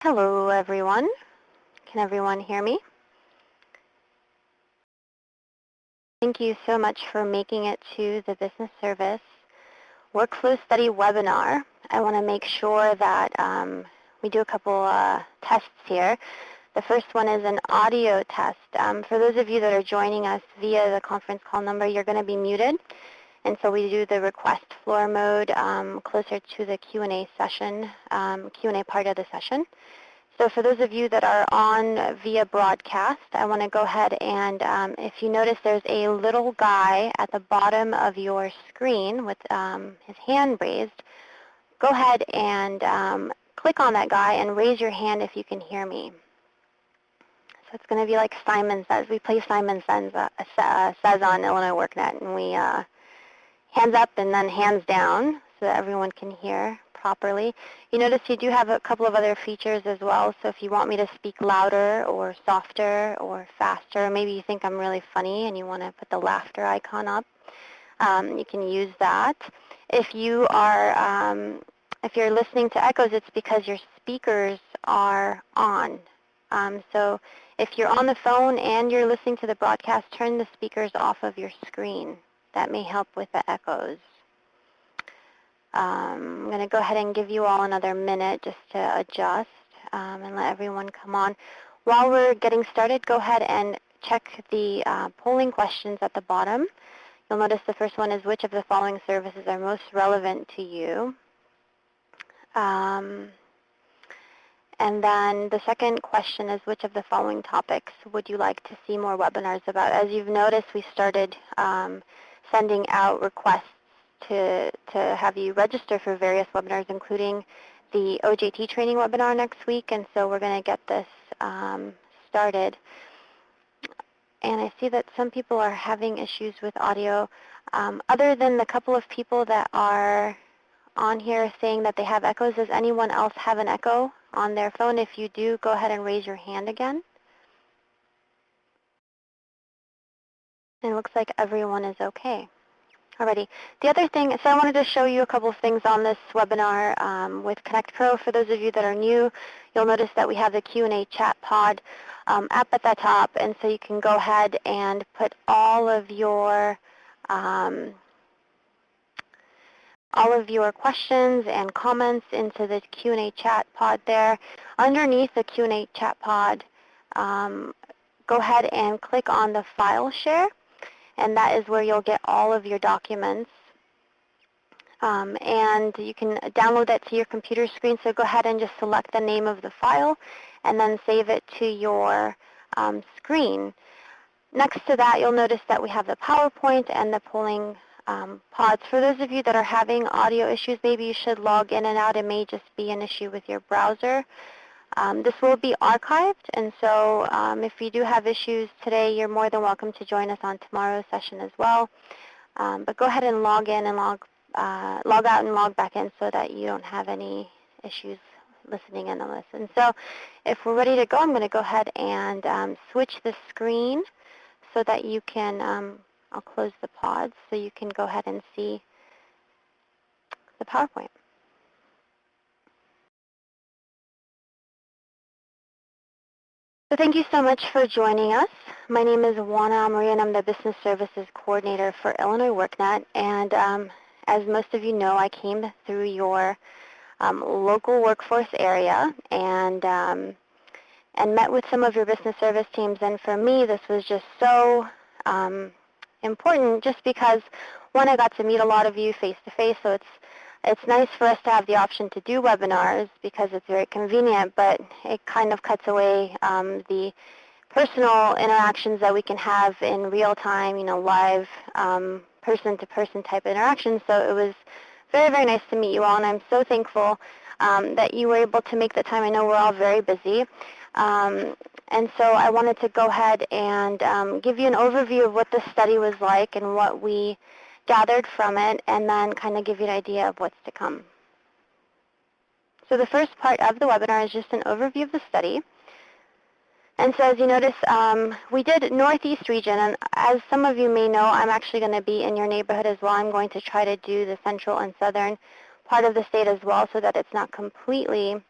Hello, everyone. Can everyone hear me? Thank you so much for making it to the Business Service Workflow Study webinar. I want to make sure that we do a couple tests here. The first one is an audio test. For those of you that are joining us via the conference call number, you're going to be muted. And so we do the request floor mode closer to the Q&A session, Q&A part of the session. So for those of you that are on via broadcast, I want to go ahead and if you notice there's a little guy at the bottom of your screen with his hand raised, go ahead and click on that guy and raise your hand if you can hear me. So it's going to be like Simon Says. We play Simon Says on Illinois WorkNet, and we hands up and then hands down so that everyone can hear properly. You notice you do have a couple of other features as well, so if you want me to speak louder or softer or faster, maybe you think I'm really funny and you want to put the laughter icon up, you can use that. If you are, if you're listening to echoes, it's because your speakers are on. So if you're on the phone and you're listening to the broadcast, turn the speakers off of your screen. That may help with the echoes. I'm going to go ahead and give you all another minute just to adjust and let everyone come on. While we're getting started, go ahead and check the polling questions at the bottom. You'll notice the first one is, which of the following services are most relevant to you? And then the second question is, which of the following topics would you like to see more webinars about? As you've noticed, we started sending out requests to have you register for various webinars, including the OJT training webinar next week, and so we're going to get this started. And I see that some people are having issues with audio. Other than the couple of people that are on here saying that they have echoes, does anyone else have an echo on their phone? If you do, go ahead and raise your hand again. And it looks like everyone is okay. Alrighty. The other thing, so I wanted to show you a couple of things on this webinar with Connect Pro. For those of you that are new, you'll notice that we have the Q&A chat pod app at the top, and so you can go ahead and put all of your questions and comments into the Q&A chat pod there. Underneath the Q&A chat pod, go ahead and click on the file share, and that is where you'll get all of your documents. And you can download that to your computer screen, so go ahead and just select the name of the file and then save it to your screen. Next to that, you'll notice that we have the PowerPoint and the polling pods. For those of you that are having audio issues, maybe you should log in and out. It may just be an issue with your browser. This will be archived, and so if you do have issues today, you're more than welcome to join us on tomorrow's session as well. But go ahead and log in and log out and log back in so that you don't have any issues listening in on this. And so if we're ready to go, I'm going to go ahead and switch the screen so that you can, I'll close the pods so you can go ahead and see the PowerPoint. So thank you so much for joining us. My name is Juana Maria, and I'm the Business Services Coordinator for Illinois WorkNet. And as most of you know, I came through your local workforce area and met with some of your business service teams. And for me, this was just so important just because, one, I got to meet a lot of you face-to-face, so it's nice for us to have the option to do webinars because it's very convenient, but it kind of cuts away the personal interactions that we can have in real time, live person-to-person type interactions. So it was very, very nice to meet you all, and I'm so thankful that you were able to make the time. I know we're all very busy. And so I wanted to go ahead and give you an overview of what the study was like and what we gathered from it, and then kind of give you an idea of what's to come. So the first part of the webinar is just an overview of the study. And so as you notice, we did Northeast region, and as some of you may know, I'm actually going to be in your neighborhood as well. I'm going to try to do the central and southern part of the state as well so that it's not completely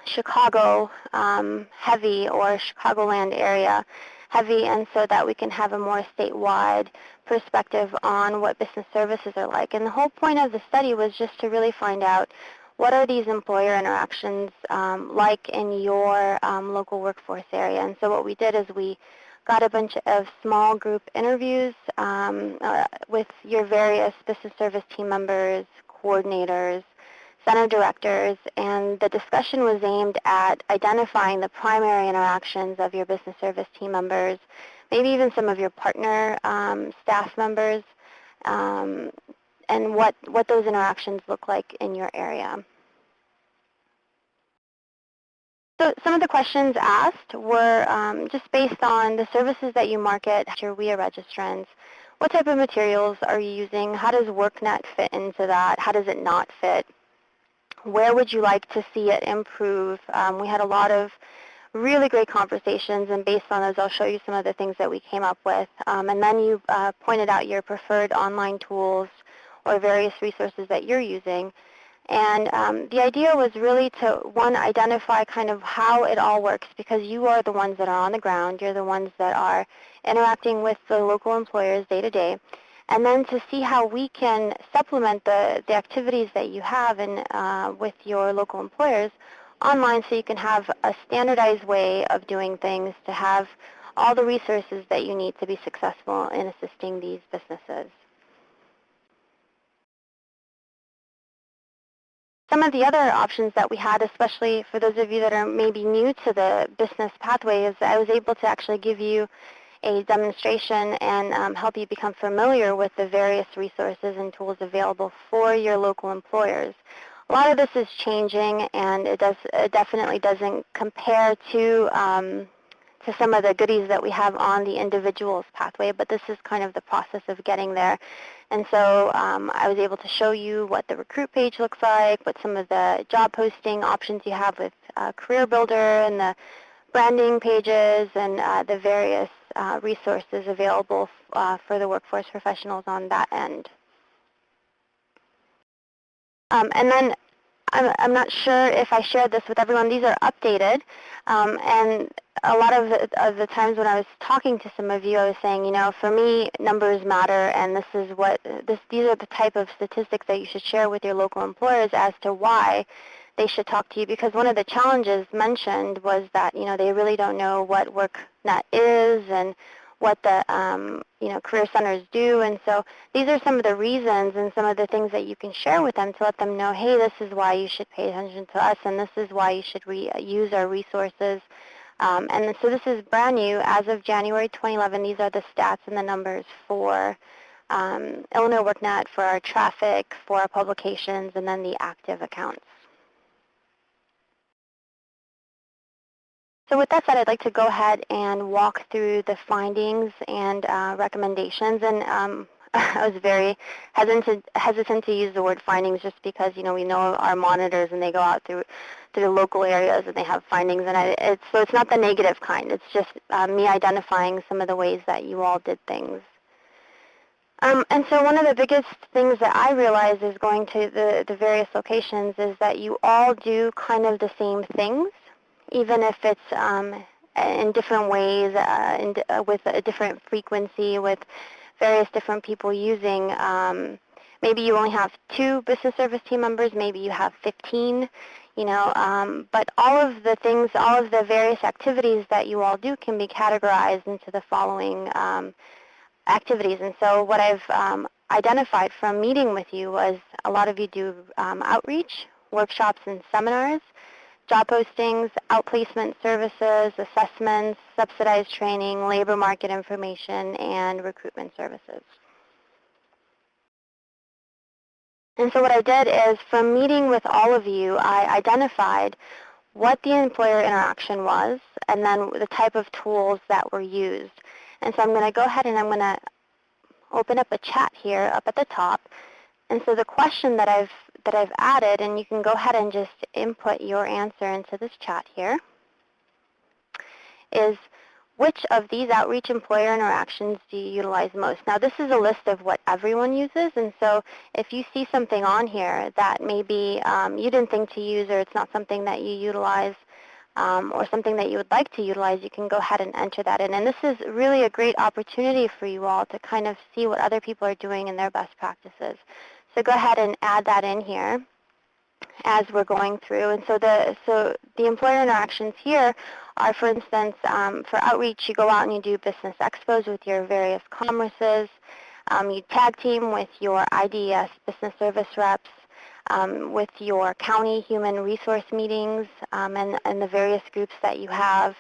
Chicago heavy or Chicagoland area heavy, and so that we can have a more statewide perspective on what business services are like. And the whole point of the study was just to really find out what are these employer interactions like in your local workforce area. And so what we did is we got a bunch of small group interviews with your various business service team members, coordinators, center directors, and the discussion was aimed at identifying the primary interactions of your business service team members, maybe even some of your partner staff members, and what those interactions look like in your area. So some of the questions asked were just based on the services that you market to your WIA registrants. What type of materials are you using? How does workNet fit into that? How does it not fit? Where would you like to see it improve? We had a lot of really great conversations, and based on those, I'll show you some of the things that we came up with. And then you pointed out your preferred online tools or various resources that you're using. And the idea was really to, one, identify kind of how it all works, because you are the ones that are on the ground. You're the ones that are interacting with the local employers day to day. And then to see how we can supplement the activities that you have with your local employers online, so you can have a standardized way of doing things, to have all the resources that you need to be successful in assisting these businesses. Some of the other options that we had, especially for those of you that are maybe new to the business pathway, is I was able to actually give you a demonstration and help you become familiar with the various resources and tools available for your local employers. A lot of this is changing, and it definitely doesn't compare to some of the goodies that we have on the individual's pathway, but this is kind of the process of getting there. And so I was able to show you what the recruit page looks like, what some of the job posting options you have with Career Builder, and the branding pages, and the various resources available for the workforce professionals on that end. And then I'm not sure if I shared this with everyone. These are updated, and a lot of the times when I was talking to some of you, I was saying, you know, for me, numbers matter, and these are the type of statistics that you should share with your local employers as to why they should talk to you, because one of the challenges mentioned was that, you know, they really don't know what workNet is and what the you know, career centers do. And so these are some of the reasons and some of the things that you can share with them to let them know, hey, this is why you should pay attention to us, and this is why you should use our resources. And so this is brand new as of January 2011. These are the stats and the numbers for Illinois WorkNet, for our traffic, for our publications, and then the active accounts. So with that said, I'd like to go ahead and walk through the findings and recommendations. And I was very hesitant to use the word findings, just because, you know, we know our monitors and they go out through the local areas and they have findings. And so it's not the negative kind. It's just me identifying some of the ways that you all did things. And so one of the biggest things that I realized is going to the various locations is that you all do kind of the same things, even if it's in different ways, with a different frequency, with various different people using. Maybe you only have 2 business service team members, maybe you have 15, you know, but all of the things, all of the various activities that you all do can be categorized into the following activities. And so what I've identified from meeting with you was a lot of you do outreach, workshops and seminars, job postings, outplacement services, assessments, subsidized training, labor market information, and recruitment services. And so what I did is, from meeting with all of you, I identified what the employer interaction was, and then the type of tools that were used. And so I'm going to go ahead and I'm going to open up a chat here up at the top. And so the question that I've added, and you can go ahead and just input your answer into this chat here, is which of these outreach employer interactions do you utilize most? Now, this is a list of what everyone uses, and so if you see something on here that maybe you didn't think to use, or it's not something that you utilize, or something that you would like to utilize, you can go ahead and enter that in. And this is really a great opportunity for you all to kind of see what other people are doing in their best practices. So go ahead and add that in here as we're going through. And so the employer interactions here are, for instance, for outreach, you go out and you do business expos with your various commerces. You tag team with your IDS business service reps, with your county human resource meetings, and the various groups that you have.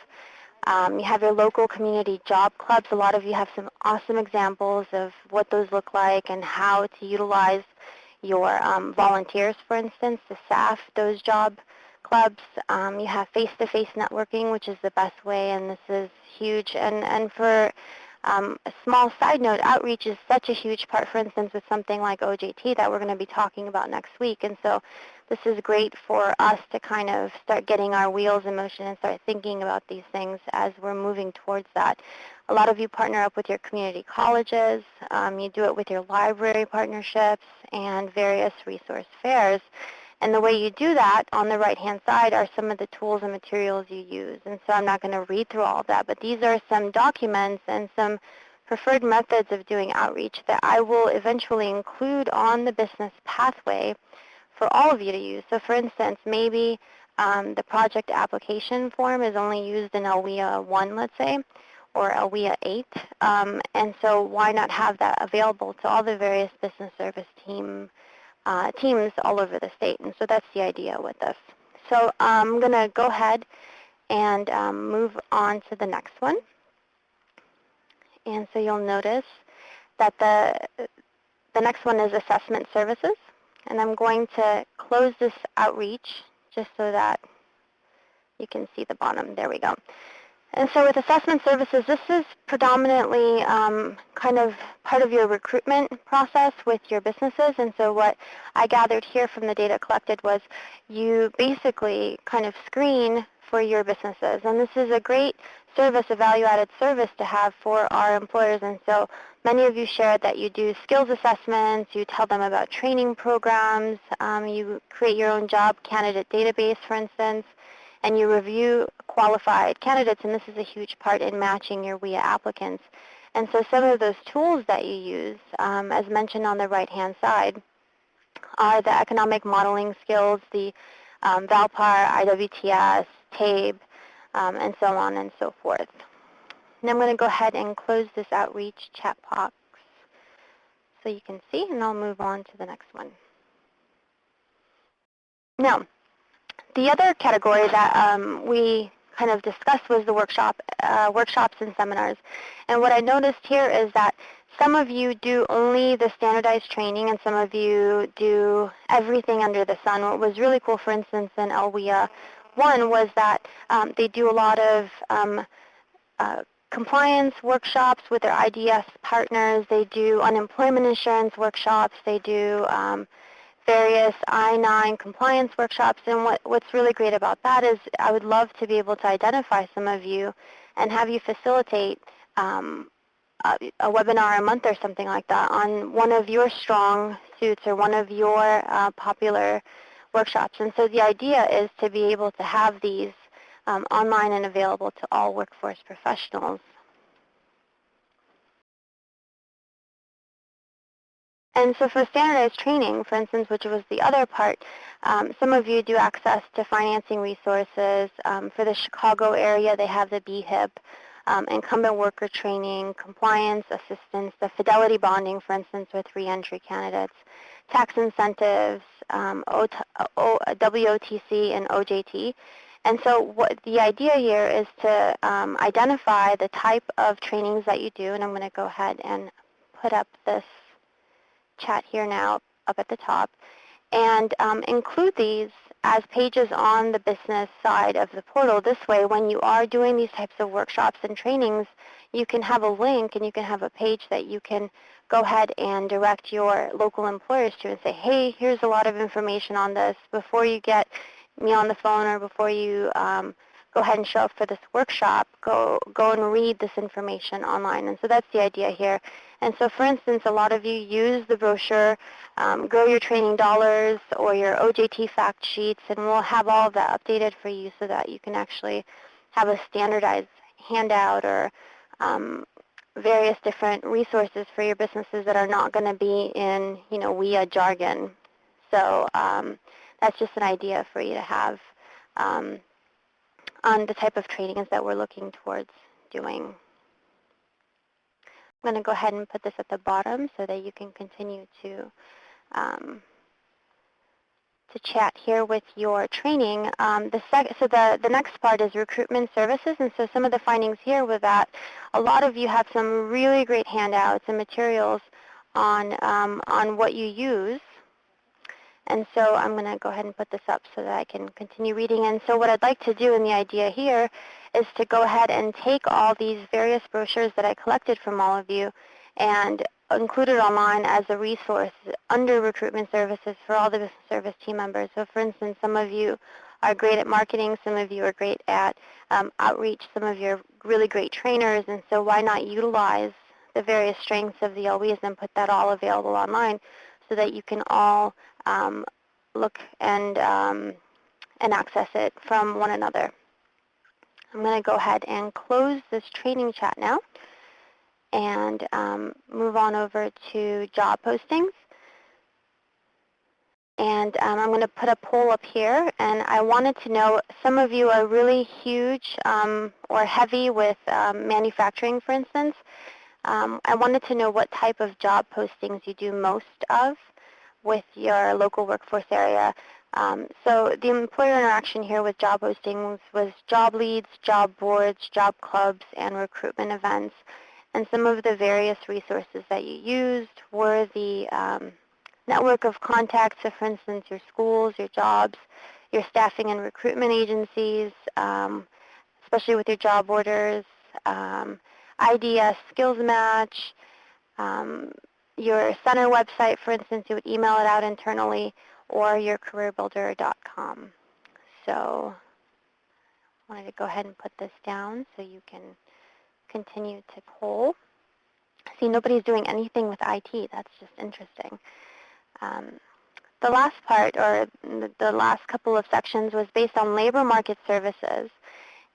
You have your local community job clubs. A lot of you have some awesome examples of what those look like and how to utilize your volunteers, for instance, to staff those job clubs. You have face-to-face networking, which is the best way, and this is huge. And for a small side note, outreach is such a huge part, for instance, with something like OJT that we're going to be talking about next week. And so this is great for us to kind of start getting our wheels in motion and start thinking about these things as we're moving towards that. A lot of you partner up with your community colleges. You do it with your library partnerships and various resource fairs. And the way you do that on the right-hand side are some of the tools and materials you use. And so I'm not going to read through all of that, but these are some documents and some preferred methods of doing outreach that I will eventually include on the business pathway for all of you to use. So for instance, maybe the project application form is only used in LWIA 1, let's say, or LWIA 8. And so why not have that available to all the various business service teams all over the state? And so that's the idea with this. So I'm going to go ahead and move on to the next one. And so you'll notice that the next one is assessment services. And I'm going to close this outreach just so that you can see the bottom. There we go. And so with assessment services, this is predominantly kind of part of your recruitment process with your businesses. And so what I gathered here from the data collected was you basically kind of screen for your businesses. And this is a great service, a value-added service to have for our employers. And so many of you shared that you do skills assessments, you tell them about training programs, you create your own job candidate database, for instance, and you review qualified candidates, and this is a huge part in matching your WIA applicants. And so some of those tools that you use, as mentioned on the right-hand side, are the economic modeling skills, the VALPAR, IWTS, TABE, and so on and so forth. And I'm going to go ahead and close this outreach chat box so you can see, and I'll move on to the next one. Now, the other category that we kind of discussed was the workshops and seminars. And what I noticed here is that some of you do only the standardized training, and some of you do everything under the sun. What was really cool, for instance, in LWIA 1 was that they do a lot of compliance workshops with their IDS partners. They do unemployment insurance workshops. They do various I-9 compliance workshops. And what's really great about that is I would love to be able to identify some of you and have you facilitate a webinar a month or something like that on one of your strong suits or one of your popular workshops. And so the idea is to be able to have these online and available to all workforce professionals. And so for standardized training, for instance, which was the other part, some of you do access to financing resources. For the Chicago area, they have the BHIP, incumbent worker training, compliance assistance, the fidelity bonding, for instance, with reentry candidates, tax incentives, WOTC, and OJT. And so what the idea here is to identify the type of trainings that you do, and I'm going to go ahead and put up this chat here now up at the top, and include these as pages on the business side of the portal. This way, when you are doing these types of workshops and trainings, you can have a link and you can have a page that you can go ahead and direct your local employers to and say, hey, here's a lot of information on this. Before you get me on the phone or before you go ahead and show up for this workshop, go and read this information online. And so that's the idea here. And so, for instance, a lot of you use the brochure, Grow Your Training Dollars, or your OJT fact sheets, and we'll have all of that updated for you so that you can actually have a standardized handout or various different resources for your businesses that are not going to be in, WIA jargon. So that's just an idea for you to have on the type of trainings that we're looking towards doing. I'm going to go ahead and put this at the bottom so that you can continue to chat here with your training. So the next part is recruitment services, and so some of the findings here were that a lot of you have some really great handouts and materials on what you use. And so I'm going to go ahead and put this up so that I can continue reading. And so what I'd like to do, and the idea here, is to go ahead and take all these various brochures that I collected from all of you and include it online as a resource under recruitment services for all the business service team members. So for instance, some of you are great at marketing, some of you are great at outreach, some of you are really great trainers, and so why not utilize the various strengths of the LWs and put that all available online so that you can all look and access it from one another. I'm going to go ahead and close this training chat now and move on over to job postings. And I'm going to put a poll up here, and I wanted to know, some of you are really huge or heavy with manufacturing, for instance. I wanted to know what type of job postings you do most of with your local workforce area. So the employer interaction here with job postings was job leads, job boards, job clubs, and recruitment events. And some of the various resources that you used were the network of contacts, so for instance, your schools, your jobs, your staffing and recruitment agencies, especially with your job orders, IDS skills match, your center website, for instance, you would email it out internally, or your careerbuilder.com. So I wanted to go ahead and put this down so you can continue to poll. See, nobody's doing anything with IT. That's just interesting. The last part, or the last couple of sections, was based on labor market services.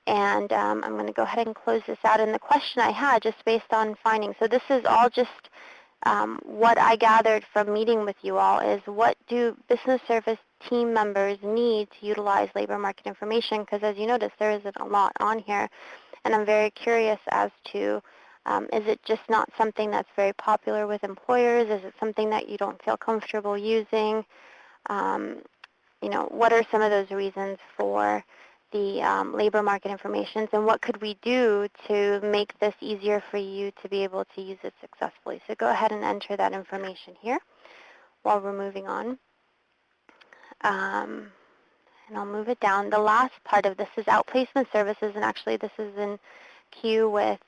And I'm going to go ahead and close this out. And the question I had, just based on findings, so this is all just what I gathered from meeting with you all, is what do business service team members need to utilize labor market information? Because as you notice, there isn't a lot on here. And I'm very curious as to, is it just not something that's very popular with employers? Is it something that you don't feel comfortable using? What are some of those reasons for the labor market information, and what could we do to make this easier for you to be able to use it successfully? So go ahead and enter that information here while we're moving on. And I'll move it down. The last part of this is outplacement services, and actually this is in queue with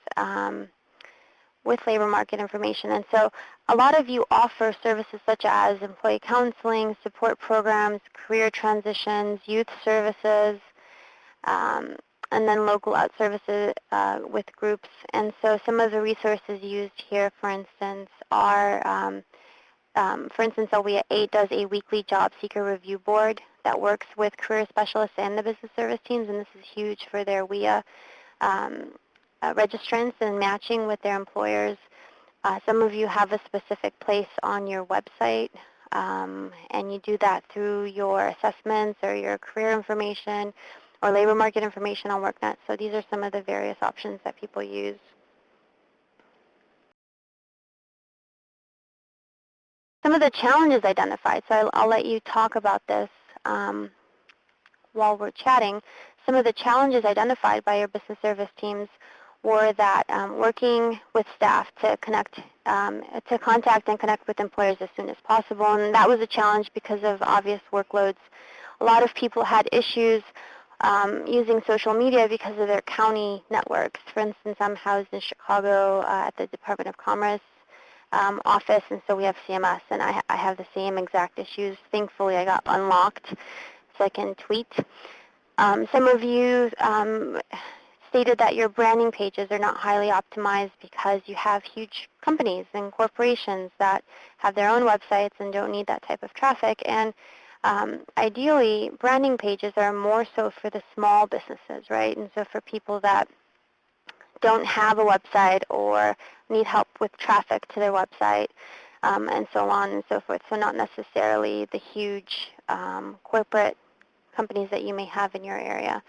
labor market information. And so a lot of you offer services such as employee counseling, support programs, career transitions, youth services, and then local out services with groups. And so some of the resources used here, for instance, are, for instance, OWIA 8 does a weekly job seeker review board that works with career specialists and the business service teams, and this is huge for their WIA registrants and matching with their employers. Some of you have a specific place on your website, and you do that through your assessments or your career information or labor market information on workNet. So these are some of the various options that people use. Some of the challenges identified, so I'll let you talk about this while we're chatting. Some of the challenges identified by your business service teams were that working with staff to contact and connect with employers as soon as possible, and that was a challenge because of obvious workloads. A lot of people had issues using social media because of their county networks. For instance, I'm housed in Chicago at the Department of Commerce office, and so we have CMS, and I have the same exact issues. Thankfully, I got unlocked so I can tweet. Some of you stated that your branding pages are not highly optimized because you have huge companies and corporations that have their own websites and don't need that type of traffic. And ideally, branding pages are more so for the small businesses, right? And so for people that don't have a website or need help with traffic to their website, and so on and so forth. So not necessarily the huge corporate companies that you may have in your area.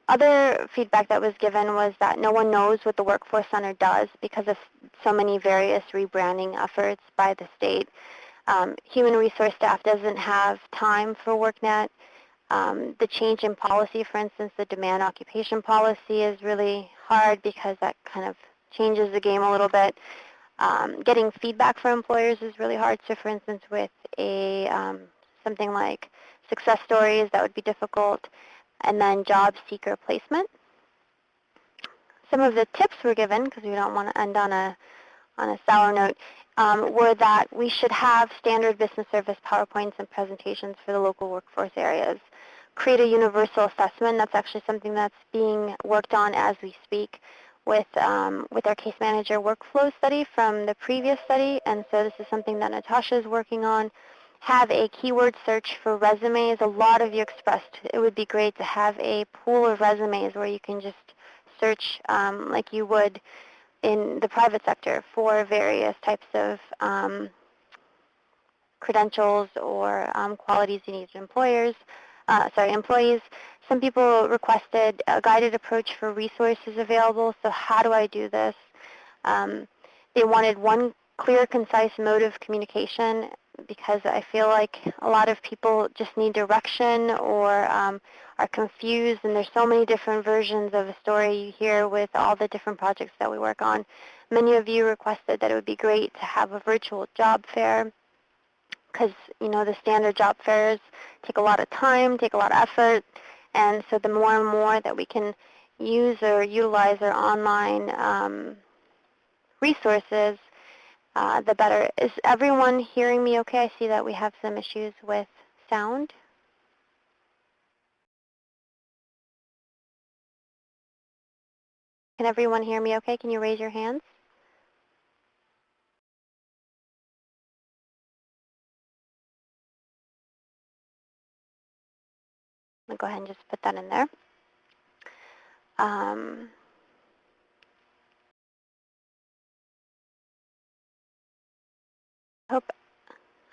Other feedback that was given was that no one knows what the Workforce Center does because of so many various rebranding efforts by the state. Human resource staff doesn't have time for WorkNet. The change in policy, for instance, the demand occupation policy is really hard because that kind of changes the game a little bit. Getting feedback from employers is really hard. So for instance, with something like success stories, that would be difficult. And then job seeker placement. Some of the tips were given, because we don't want to end on a sour note, were that we should have standard business service PowerPoints and presentations for the local workforce areas. Create a universal assessment. That's actually something that's being worked on as we speak with our case manager workflow study from the previous study. And so this is something that Natasha is working on. Have a keyword search for resumes. A lot of you expressed it would be great to have a pool of resumes where you can just search like you would in the private sector for various types of credentials or qualities you need in employees. Some people requested a guided approach for resources available. So how do I do this? They wanted one clear, concise mode of communication because I feel like a lot of people just need direction or are confused, and there's so many different versions of a story you hear with all the different projects that we work on. Many of you requested that it would be great to have a virtual job fair because, the standard job fairs take a lot of time, take a lot of effort, and so the more and more that we can use or utilize our online resources, the better. Is everyone hearing me okay? I see that we have some issues with sound. Can everyone hear me okay? Can you raise your hands? I'll go ahead and just put that in there.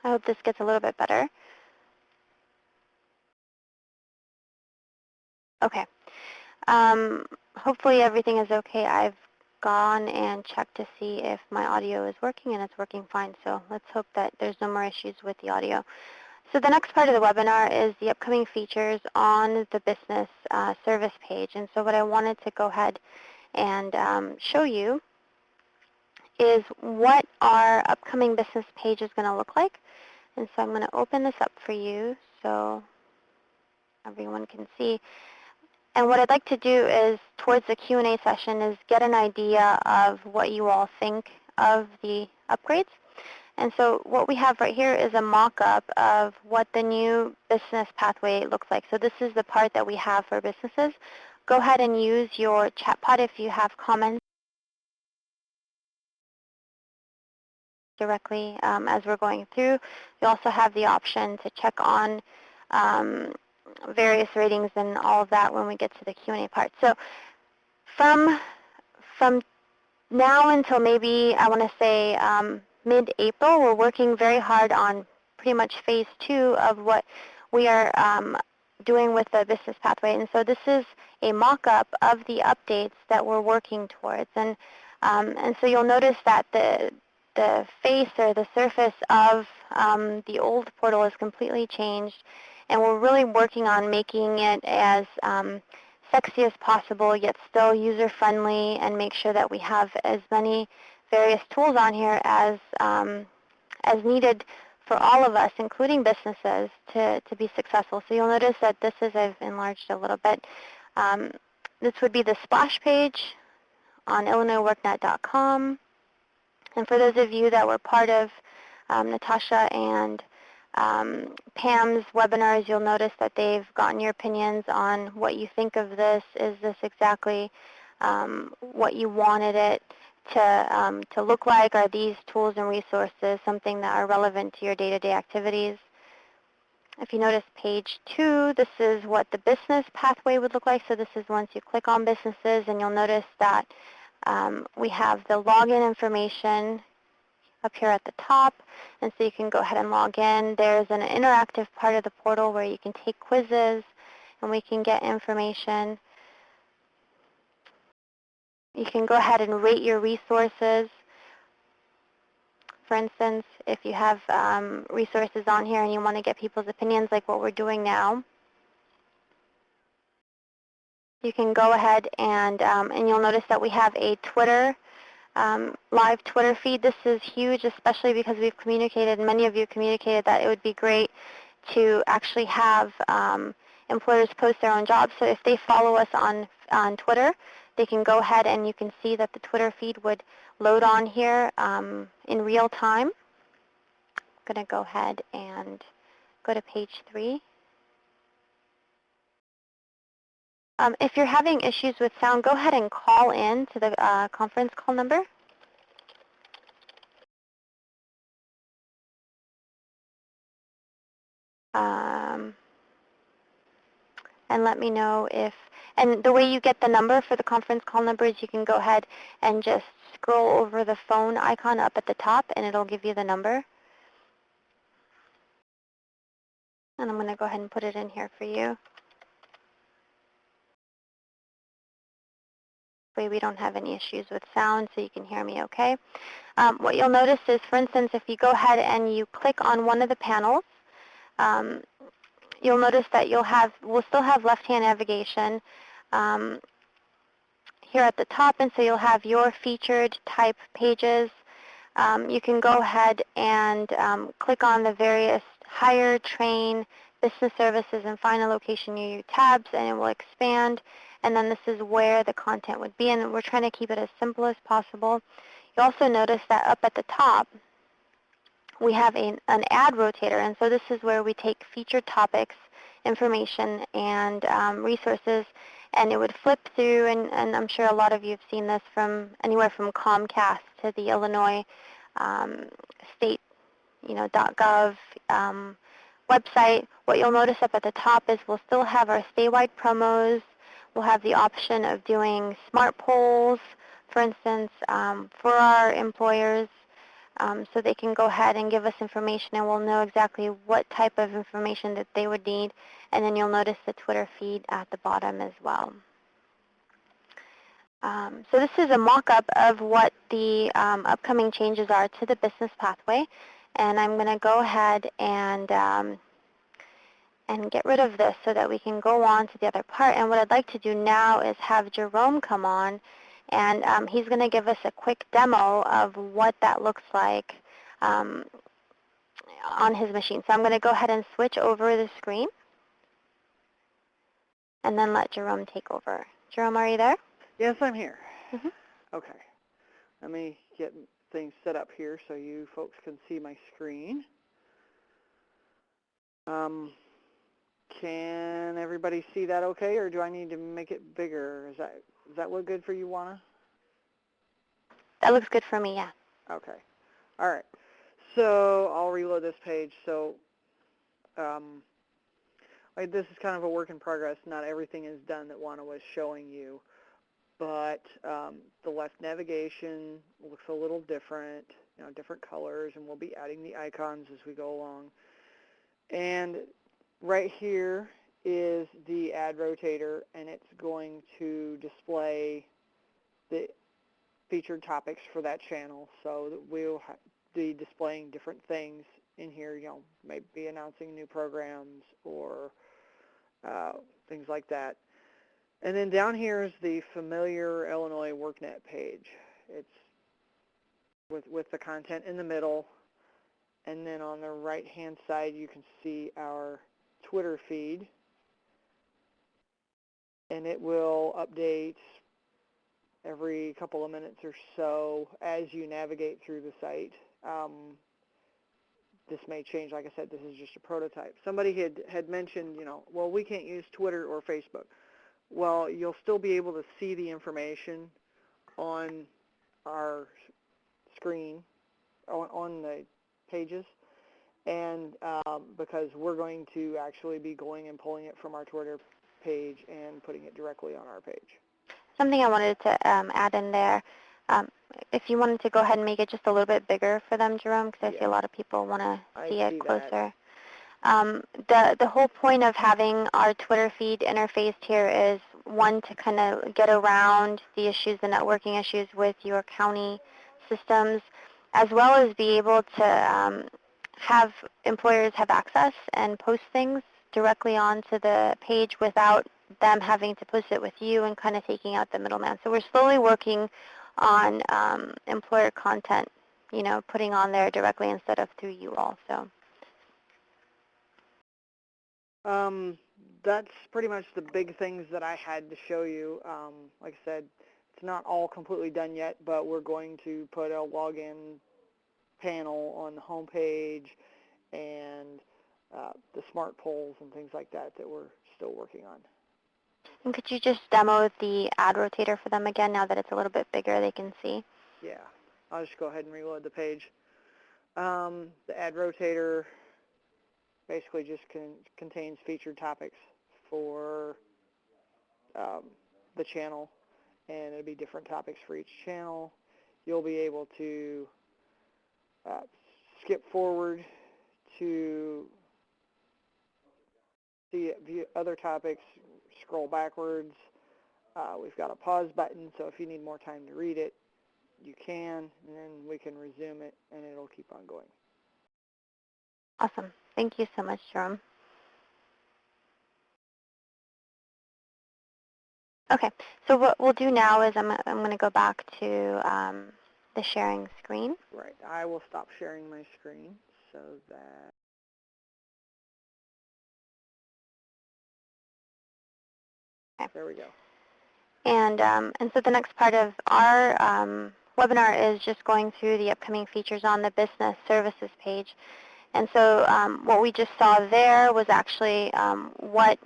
I hope this gets a little bit better. Okay. Hopefully everything is okay. I've gone and checked to see if my audio is working, and it's working fine. So let's hope that there's no more issues with the audio. So the next part of the webinar is the upcoming features on the business service page. And so what I wanted to go ahead and show you is what our upcoming business page is going to look like. And so I'm going to open this up for you so everyone can see. And what I'd like to do is, towards the Q&A session, is get an idea of what you all think of the upgrades. And so what we have right here is a mock-up of what the new business pathway looks like. So this is the part that we have for businesses. Go ahead and use your chat pod if you have comments directly as we're going through. You also have the option to check on various ratings and all of that when we get to the Q&A part. So from now until maybe, I want to say, mid-April, we're working very hard on pretty much phase 2 of what we are doing with the business pathway. And so this is a mock-up of the updates that we're working towards. And so you'll notice that the face or the surface of the old portal is completely changed. And we're really working on making it as sexy as possible, yet still user-friendly, and make sure that we have as many various tools on here as needed for all of us, including businesses, to be successful. So you'll notice that this is, I've enlarged a little bit. This would be the splash page on IllinoisWorkNet.com. And for those of you that were part of Natasha and Pam's webinars, you'll notice that they've gotten your opinions on what you think of this. Is this exactly what you wanted it to look like? Are these tools and resources something that are relevant to your day-to-day activities? If you notice page 2, this is what the business pathway would look like. So this is once you click on businesses, and you'll notice that we have the login information up here at the top, and so you can go ahead and log in. There's an interactive part of the portal where you can take quizzes and we can get information. You can go ahead and rate your resources. For instance, if you have resources on here and you want to get people's opinions like what we're doing now, you can go ahead and you'll notice that we have a Twitter live Twitter feed. This is huge, especially because we've communicated, many of you communicated that it would be great to actually have employers post their own jobs. So if they follow us on Twitter, they can go ahead and you can see that the Twitter feed would load on here in real time. I'm going to go ahead and go to page 3. If you're having issues with sound, go ahead and call in to the conference call number. And let me know if, and the way you get the number for the conference call number is you can go ahead and just scroll over the phone icon up at the top and it'll give you the number. And I'm going to go ahead and put it in here for you. That way we don't have any issues with sound so you can hear me okay. What you'll notice is, for instance, if you go ahead and you click on one of the panels, you'll notice that we'll still have left-hand navigation here at the top, and so you'll have your featured type pages. You can go ahead and click on the various hire, train, business services, and find a location near you tabs, and it will expand. And then this is where the content would be, and we're trying to keep it as simple as possible. You also notice that up at the top, we have an ad rotator, and so this is where we take featured topics, information, and resources, and it would flip through, and I'm sure a lot of you have seen this from anywhere from Comcast to the Illinois state, .gov website. What you'll notice up at the top is we'll still have our statewide promos. We'll have the option of doing smart polls, for instance, for our employers, so they can go ahead and give us information and we'll know exactly what type of information that they would need. And then you'll notice the Twitter feed at the bottom as well. So this is a mock-up of what the upcoming changes are to the business pathway. And I'm going to go ahead and get rid of this so that we can go on to the other part. And what I'd like to do now is have Jerome come on, and he's going to give us a quick demo of what that looks like on his machine. So I'm going to go ahead and switch over the screen and then let Jerome take over. Jerome, are you there? Yes, I'm here. Mm-hmm. Okay. Let me get things set up here so you folks can see my screen. Can everybody see that okay, or do I need to make it bigger? Does that look good for you, Juana? That looks good for me, yeah. Okay. All right. So I'll reload this page. So this is kind of a work in progress. Not everything is done that Juana was showing you. But the left navigation looks a little different, different colors, and we'll be adding the icons as we go along. And right here is the ad rotator, and it's going to display the featured topics for that channel. So that we'll be displaying different things in here, maybe announcing new programs or things like that. And then down here is the familiar Illinois WorkNet page. It's with the content in the middle. And then on the right-hand side, you can see our Twitter feed. And it will update every couple of minutes or so as you navigate through the site. this may change. Like I said, this is just a prototype. Somebody had mentioned, well, we can't use Twitter or Facebook. Well, you'll still be able to see the information on our screen, on the pages, and because we're going to actually be going and pulling it from our Twitter page and putting it directly on our page. Something I wanted to add in there, if you wanted to go ahead and make it just a little bit bigger for them, Jerome, because I see a lot of people want to see it closer. The whole point of having our Twitter feed interfaced here is, one, to kind of get around the issues, the networking issues with your county systems, as well as be able to have employers have access and post things directly onto the page without them having to post it with you and kind of taking out the middleman. So we're slowly working on employer content, putting on there directly instead of through you all. So. That's pretty much the big things that I had to show you. Like I said, it's not all completely done yet, but we're going to put a login panel on the home page and the smart polls and things like that we're still working on. And could you just demo the ad rotator for them again now that it's a little bit bigger they can see? Yeah, I'll just go ahead and reload the page. The ad rotator basically just contains featured topics for the channel, and it'll be different topics for each channel. You'll be able to skip forward to see other topics, scroll backwards. We've got a pause button, so if you need more time to read it, you can, and then we can resume it, and it'll keep on going. Awesome. Thank you so much, Jerome. Okay, so what we'll do now is I'm going to go back to the sharing screen. Right. I will stop sharing my screen so that... Okay. There we go. And so the next part of our webinar is just going through the upcoming features on the Business Services page. And so what we just saw there was actually what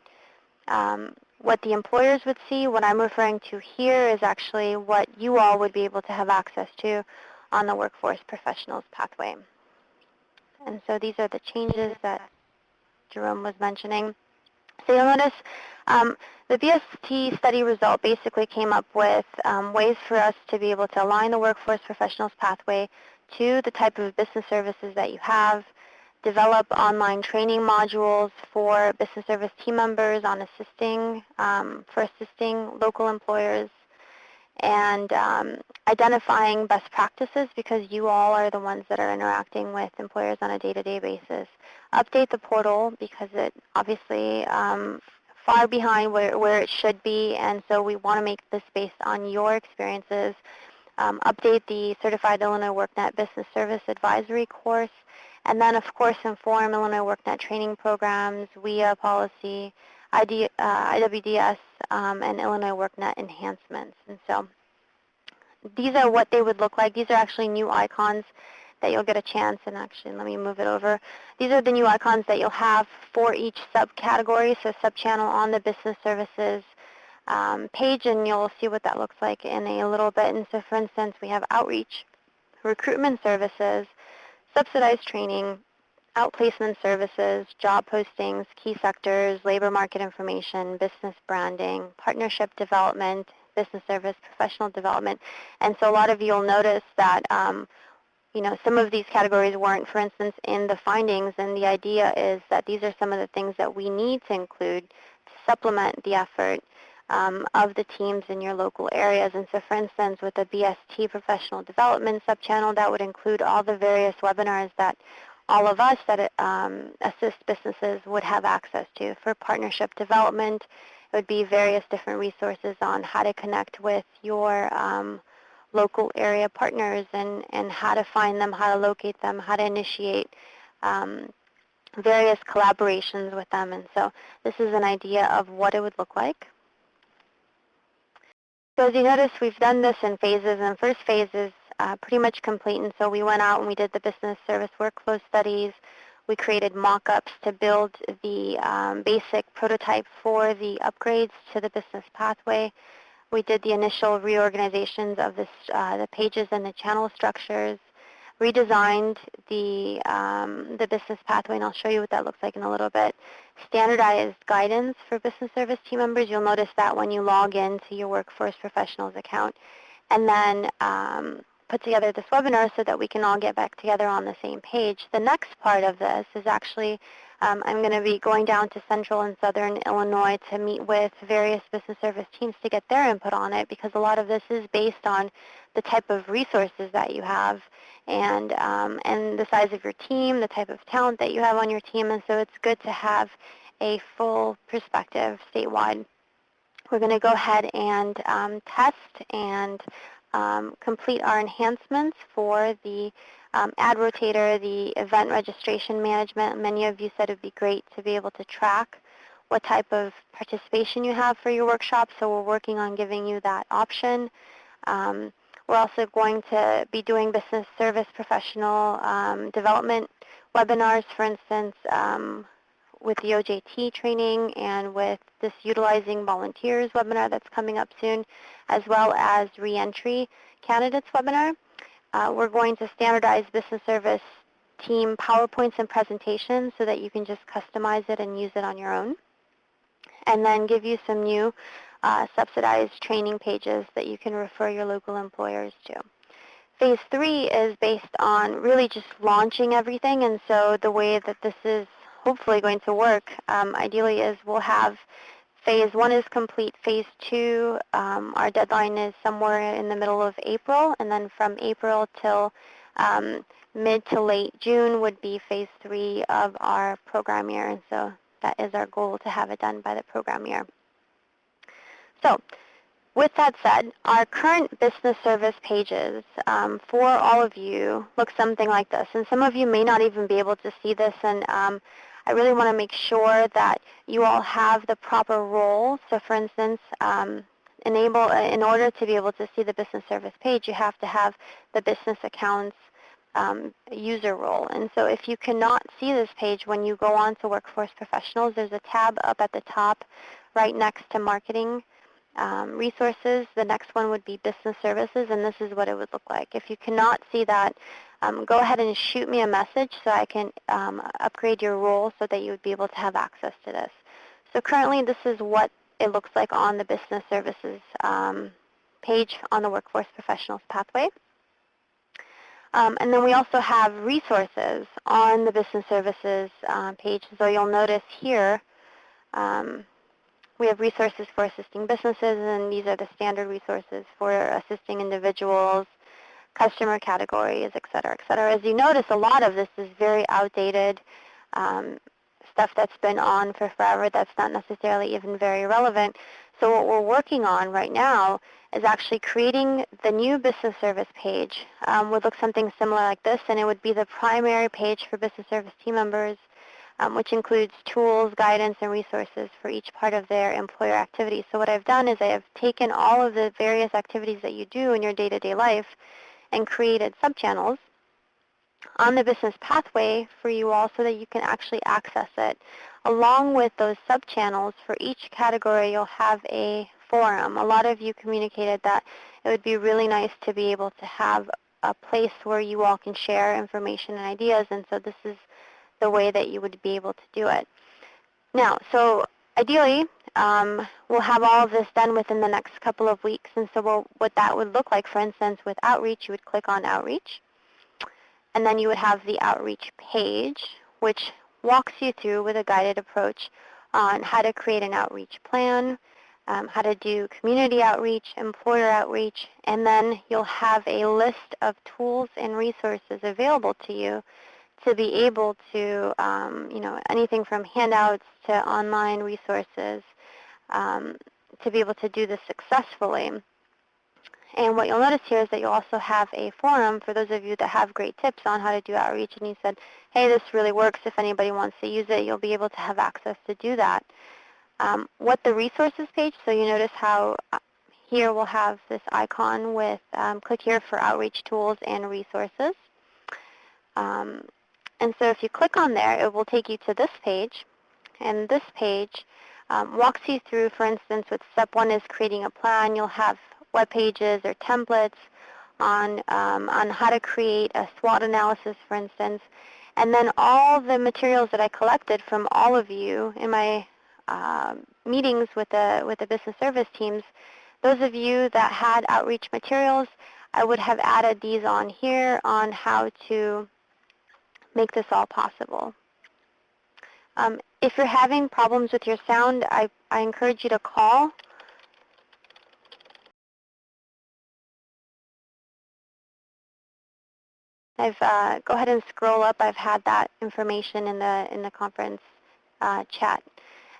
the employers would see. What I'm referring to here is actually what you all would be able to have access to on the Workforce Professionals pathway. And so these are the changes that Jerome was mentioning. So you'll notice the BST study result basically came up with ways for us to be able to align the Workforce Professionals pathway to the type of business services that you have, develop online training modules for business service team members on assisting local employers, and identifying best practices, because you all are the ones that are interacting with employers on a day-to-day basis. Update the portal because it obviously far behind where it should be, and so we want to make this based on your experiences. Update the Certified Illinois WorkNet Business Service Advisory course, and then, of course, inform Illinois WorkNet training programs, WIA policy, IWDS, and Illinois WorkNet enhancements. And so these are what they would look like. These are actually new icons that you'll get a chance, and actually let me move it over. These are the new icons that you'll have for each subcategory, so subchannel on the Business Services page, and you'll see what that looks like in a little bit. And so, for instance, we have Outreach, Recruitment Services, Subsidized Training, Outplacement Services, Job Postings, Key Sectors, Labor Market Information, Business Branding, Partnership Development, Business Service, Professional Development. And so a lot of you will notice that some of these categories weren't, for instance, in the findings, and the idea is that these are some of the things that we need to include to supplement the effort of the teams in your local areas. And so, for instance, with the BST Professional Development subchannel, that would include all the various webinars that all of us that assist businesses would have access to. For partnership development, it would be various different resources on how to connect with your local area partners and how to find them, how to locate them, how to initiate various collaborations with them. And so this is an idea of what it would look like. So as you notice, we've done this in phases, and the first phase is pretty much complete, and so we went out and we did the business service workflow studies. We created mock-ups to build the basic prototype for the upgrades to the business pathway. We did the initial reorganizations of the pages and the channel structures, redesigned the business pathway, and I'll show you what that looks like in a little bit. Standardized guidance for business service team members. You'll notice that when you log into your Workforce Professionals account. And then put together this webinar so that we can all get back together on the same page. The next part of this is actually I'm going to be going down to Central and Southern Illinois to meet with various business service teams to get their input on it, because a lot of this is based on the type of resources that you have and the size of your team, the type of talent that you have on your team, and so it's good to have a full perspective statewide. We're going to go ahead and test and complete our enhancements for the ad rotator, the event registration management. Many of you said it would be great to be able to track what type of participation you have for your workshop, so we're working on giving you that option. We're also going to be doing business service professional development webinars, for instance, with the OJT training and with this Utilizing Volunteers webinar that's coming up soon, as well as reentry candidates webinar. We're going to standardize business service team PowerPoints and presentations so that you can just customize it and use it on your own, and then give you some new subsidized training pages that you can refer your local employers to. Phase 3 is based on really just launching everything, and so the way that this is hopefully going to work ideally is we'll have Phase 1 is complete. Phase 2, our deadline is somewhere in the middle of April, and then from April till mid to late June would be Phase 3 of our program year, and so that is our goal, to have it done by the program year. So with that said, our current business service pages for all of you look something like this, and some of you may not even be able to see this, and I really want to make sure that you all have the proper role. So for instance, in order to be able to see the business service page, you have to have the business accounts user role. And so if you cannot see this page when you go on to Workforce Professionals, there's a tab up at the top right next to Marketing Resources. The next one would be Business Services, and this is what it would look like. If you cannot see that, go ahead and shoot me a message so I can upgrade your role so that you would be able to have access to this. So currently this is what it looks like on the Business Services page on the Workforce Professionals pathway. And then we also have resources on the Business Services page. So you'll notice here we have resources for assisting businesses, and these are the standard resources for assisting individuals, customer categories, et cetera, et cetera. As you notice, a lot of this is very outdated stuff that's been on for forever that's not necessarily even very relevant. So what we're working on right now is actually creating the new business service page. Would look something similar like this, and it would be the primary page for business service team members, which includes tools, guidance, and resources for each part of their employer activity. So what I've done is I have taken all of the various activities that you do in your day-to-day life and created subchannels on the business pathway for you all so that you can actually access it. Along with those subchannels, for each category you'll have a forum. A lot of you communicated that it would be really nice to be able to have a place where you all can share information and ideas, and so this is the way that you would be able to do it. Now, so ideally, we'll have all of this done within the next couple of weeks, and so what that would look like, for instance, with Outreach, you would click on Outreach, and then you would have the Outreach page, which walks you through with a guided approach on how to create an outreach plan, how to do community outreach, employer outreach, and then you'll have a list of tools and resources available to you to be able to, anything from handouts to online resources, to be able to do this successfully. And what you'll notice here is that you'll also have a forum for those of you that have great tips on how to do outreach, and you said, hey, this really works. If anybody wants to use it, you'll be able to have access to do that. What the resources page, so you notice how here we'll have this icon with click here for outreach tools and resources. And so if you click on there, it will take you to this page. And this page walks you through, for instance, with step 1 is creating a plan. You'll have web pages or templates on how to create a SWOT analysis, for instance. And then all the materials that I collected from all of you in my meetings with the business service teams, those of you that had outreach materials, I would have added these on here on how to make this all possible. If you're having problems with your sound, I encourage you to call. Go ahead and scroll up. I've had that information in the conference chat.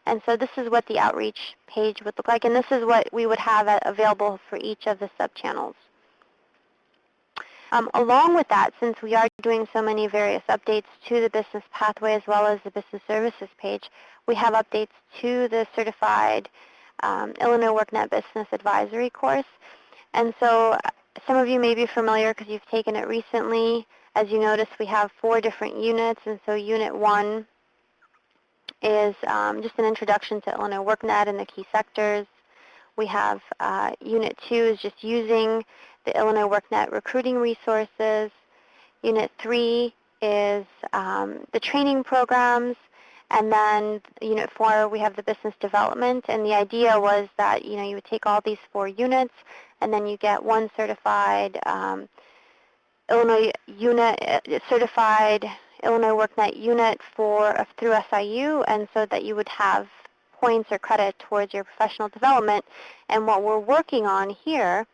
And so this is what the outreach page would look like, and this is what we would have available for each of the sub-channels. Along with that, since we are doing so many various updates to the business pathway as well as the business services page, we have updates to the certified Illinois WorkNet Business Advisory course. And so some of you may be familiar because you've taken it recently. As you notice, we have 4 different units, and so Unit 1 is just an introduction to Illinois WorkNet and the key sectors. We have Unit 2 is just using the Illinois WorkNet recruiting resources. Unit 3 is the training programs. And then Unit 4, we have the business development. And the idea was that you would take all these 4 units, and then you get one certified Illinois WorkNet unit through SIU, and so that you would have points or credit towards your professional development. And what we're working on here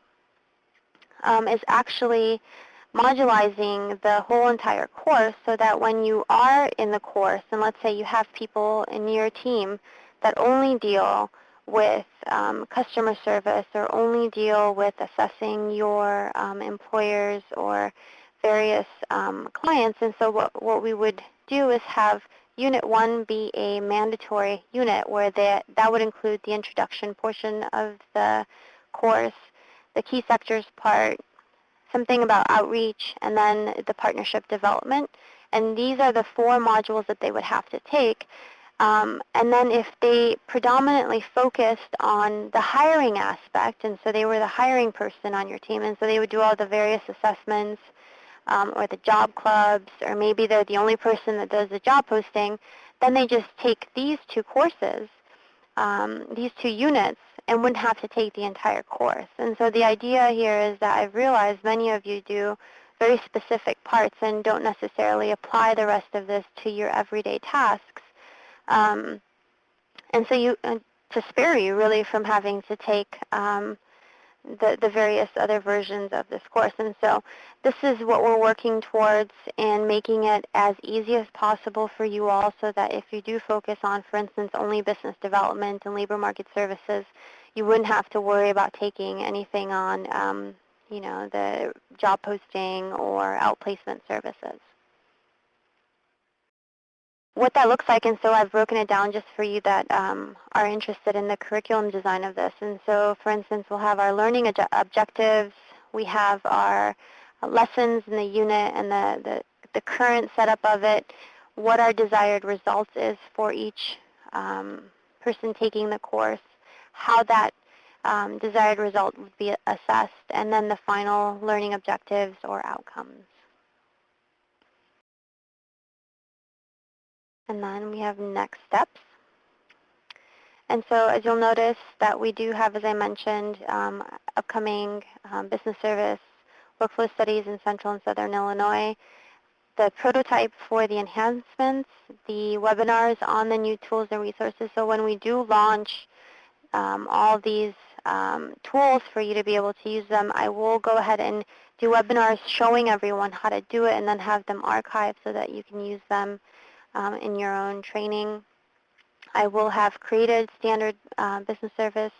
is actually modularizing the whole entire course so that when you are in the course, and let's say you have people in your team that only deal with customer service or only deal with assessing your employers or various clients. And so what we would do is have Unit 1 be a mandatory unit where that would include the introduction portion of the course, the key sectors part, something about outreach, and then the partnership development. And these are the 4 modules that they would have to take. And then if they predominantly focused on the hiring aspect, and so they were the hiring person on your team, and so they would do all the various assessments or the job clubs, or maybe they're the only person that does the job posting, then they just take these 2 courses, these 2 units, and wouldn't have to take the entire course. And so the idea here is that I've realized many of you do very specific parts and don't necessarily apply the rest of this to your everyday tasks. And so to spare you really from having to take the various other versions of this course. And so this is what we're working towards, and making it as easy as possible for you all so that if you do focus on, for instance, only business development and labor market services, you wouldn't have to worry about taking anything on the job posting or outplacement services. What that looks like, and so I've broken it down just for you that are interested in the curriculum design of this. And so, for instance, we'll have our learning objectives, we have our lessons in the unit and the current setup of it, what our desired results is for each person taking the course, how that desired result would be assessed, and then the final learning objectives or outcomes. And then we have next steps. And so as you'll notice that we do have, as I mentioned, upcoming business service workflow studies in Central and Southern Illinois, the prototype for the enhancements, the webinars on the new tools and resources. So when we do launch all these tools for you to be able to use them, I will go ahead and do webinars showing everyone how to do it and then have them archived so that you can use them in your own training. I will have created standard business service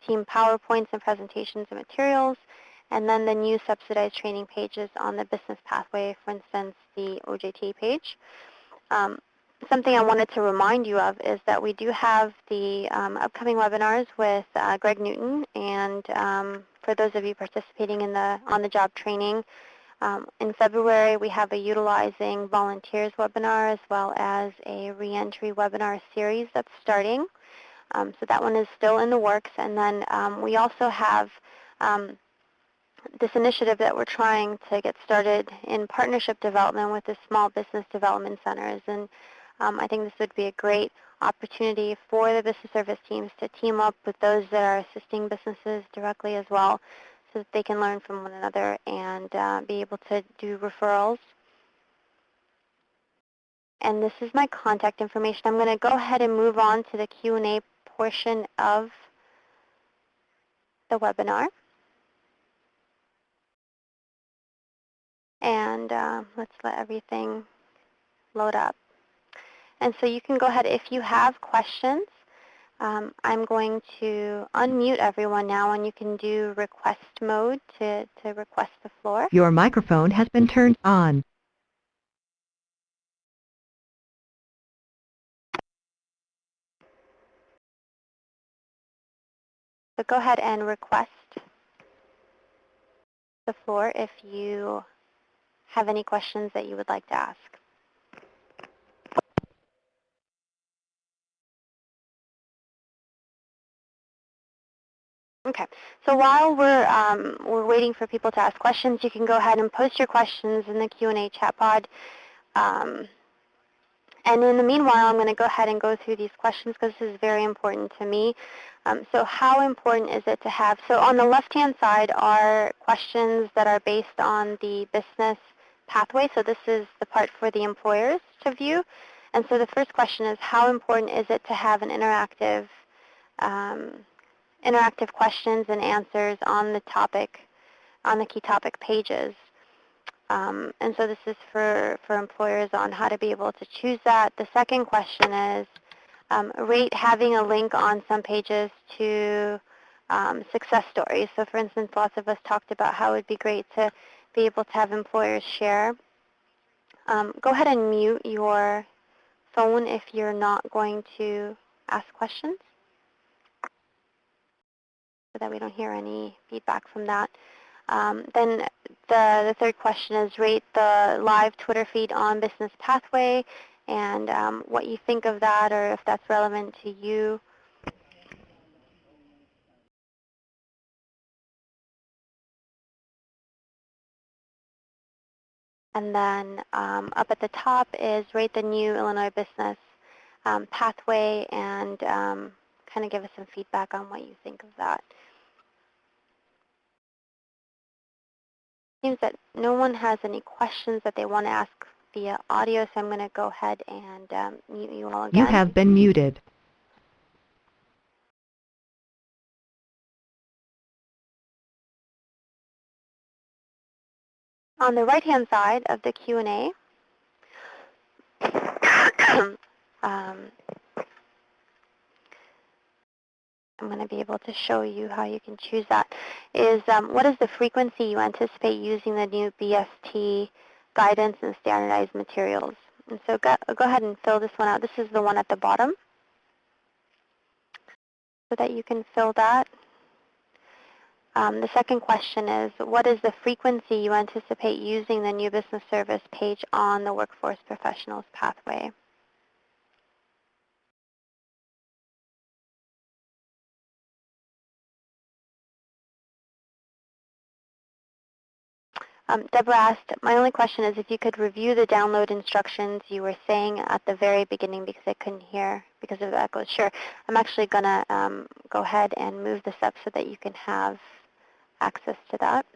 team PowerPoints and presentations and materials, and then the new subsidized training pages on the business pathway, for instance, the OJT page. something I wanted to remind you of is that we do have the upcoming webinars with Greg Newton, and for those of you participating in the on-the-job training, in February we have a Utilizing Volunteers webinar as well as a reentry webinar series that's starting. So that one is still in the works, and then we also have this initiative that we're trying to get started in partnership development with the small business development centers. And I think this would be a great opportunity for the business service teams to team up with those that are assisting businesses directly as well, so that they can learn from one another and be able to do referrals. And this is my contact information. I'm going to go ahead and move on to the Q&A portion of the webinar. And let's let everything load up. And so you can go ahead if you have questions. I'm going to unmute everyone now, and you can do request mode to request the floor. Your microphone has been turned on. So go ahead and request the floor if you have any questions that you would like to ask. Okay, so while we're waiting for people to ask questions, you can go ahead and post your questions in the Q&A chat pod. And in the meanwhile, I'm going to go ahead and go through these questions because this is very important to me. So how important is it to have, so on the left-hand side are questions that are based on the business pathway. So this is the part for the employers to view. And so the first question is, how important is it to have an interactive questions and answers on the topic, on the key topic pages? And so this is for employers on how to be able to choose that. The second question is, rate having a link on some pages to success stories. So for instance, lots of us talked about how it would be great to be able to have employers share. Go ahead and mute your phone if you're not going to ask questions, so that we don't hear any feedback from that. Then the third question is, rate the live Twitter feed on Business Pathway, and what you think of that, or if that's relevant to you. And then up at the top is rate the new Illinois Business Pathway, and kind of give us some feedback on what you think of that. Seems that no one has any questions that they want to ask via audio, so I'm going to go ahead and mute you all again. You have been muted. On the right-hand side of the Q&A, I'm going to be able to show you how you can choose that, is what is the frequency you anticipate using the new BST guidance and standardized materials? And so go ahead and fill this one out. This is the one at the bottom, so that you can fill that. The second question is, what is the frequency you anticipate using the new business service page on the Workforce Professionals Pathway? Deborah asked, my only question is if you could review the download instructions you were saying at the very beginning, because I couldn't hear because of the echo. Sure. I'm actually going to go ahead and move this up so that you can have access to that.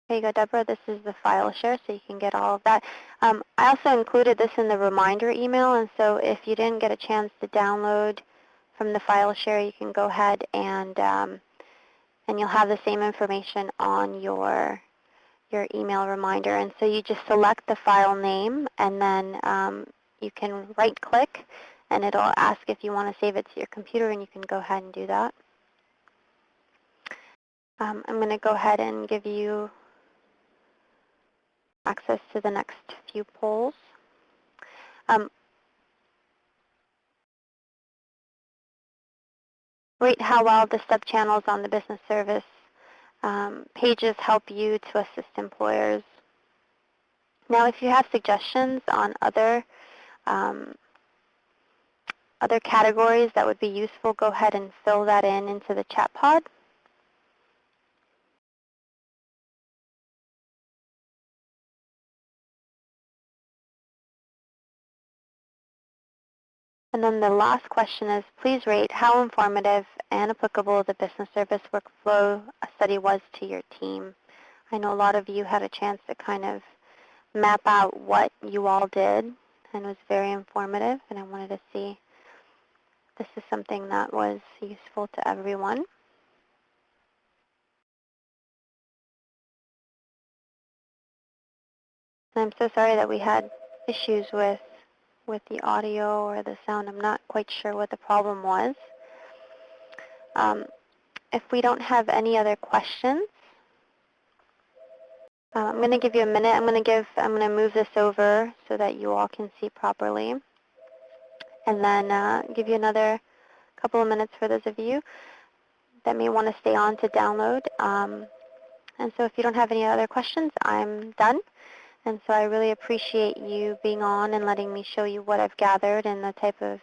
There you go, Deborah. This is the file share, so you can get all of that. I also included this in the reminder email, and so if you didn't get a chance to download from the file share, you can go ahead and you'll have the same information on your email reminder. And so you just select the file name, and then you can right-click, and it'll ask if you want to save it to your computer, and you can go ahead and do that. I'm going to go ahead and give you access to the next few polls. Um, rate how well the sub-channels on the business service pages help you to assist employers. Now, if you have suggestions on other categories that would be useful, go ahead and fill that into the chat pod. And then the last question is, please rate how informative and applicable the business service workflow study was to your team. I know a lot of you had a chance to kind of map out what you all did, and it was very informative, and I wanted to see if this is something that was useful to everyone. And I'm so sorry that we had issues with the audio or the sound. I'm not quite sure what the problem was. If we don't have any other questions, I'm going to give you a minute. I'm going to move this over so that you all can see properly, and then give you another couple of minutes for those of you that may want to stay on to download. And so if you don't have any other questions, I'm done. And so I really appreciate you being on and letting me show you what I've gathered and the type of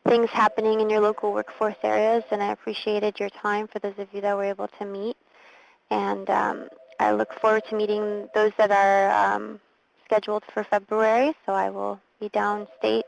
things happening in your local workforce areas. And I appreciated your time for those of you that were able to meet. And I look forward to meeting those that are scheduled for February. So I will be downstate